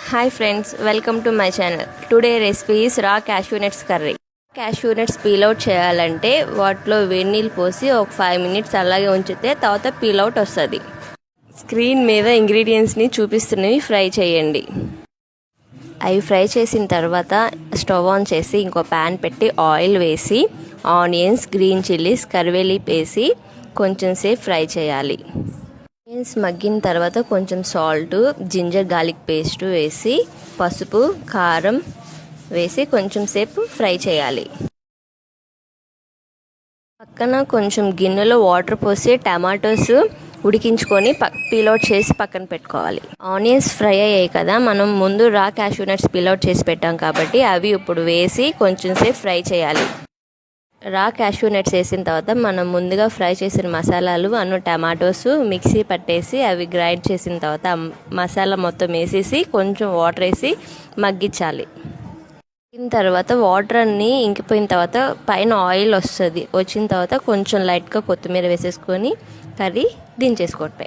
Hi friends, welcome to my channel. Today recipe is raw cashew nuts curry. Cashew nuts peel out చేయాలంటే వాటిలో వేడి నీళ్ళు పోసి ఒక 5 minutes అలాగే ఉంచితే తర్వాత పీల్ అవుట్ వస్తుంది. స్క్రీన్ మీద ఇంగ్రీడియంట్స్ని చూపిస్తున్నవి ఫ్రై చేయండి. అవి ఫ్రై చేసిన తర్వాత స్టవ్ ఆన్ చేసి ఇంకో ప్యాన్ పెట్టి ఆయిల్ వేసి ఆనియన్స్, గ్రీన్ చిల్లీస్, కరివేపాకు వేసి కొంచెం సేపు ఫ్రై చేయాలి. ఆనియన్స్ మగ్గిన తర్వాత కొంచెం సాల్ట్, జింజర్ గార్లిక్ పేస్ట్ వేసి పసుపు, కారం వేసి కొంచెం సేపు ఫ్రై చేయాలి. పక్కన కొంచెం గిన్నెలో వాటర్ పోసి టమాటోస్ ఉడికించుకొని పీల్అవుట్ చేసి పక్కన పెట్టుకోవాలి. ఆనియన్స్ ఫ్రై అయ్యాయి కదా, మనం ముందు రా క్యాష్యూ నట్స్ పీల్అవుట్ చేసి పెట్టాం కాబట్టి అవి ఇప్పుడు వేసి కొంచెం సేపు ఫ్రై చేయాలి. రా క్యాష్యూ నట్స్ వేసిన తర్వాత మనం ముందుగా ఫ్రై చేసిన మసాలాలు టమాటోస్ మిక్సీ పట్టేసి అవి గ్రైండ్ చేసిన తర్వాత మసాలా మొత్తం వేసేసి కొంచెం వాటర్ వేసి మగ్గించాలి. మగ్గిన తర్వాత వాటర్ అన్నీ ఇంకిపోయిన తర్వాత పైన ఆయిల్ వచ్చిన తర్వాత కొంచెం లైట్గా కొత్తిమీర వేసేసుకొని కర్రీ దించేసుకోవటమే.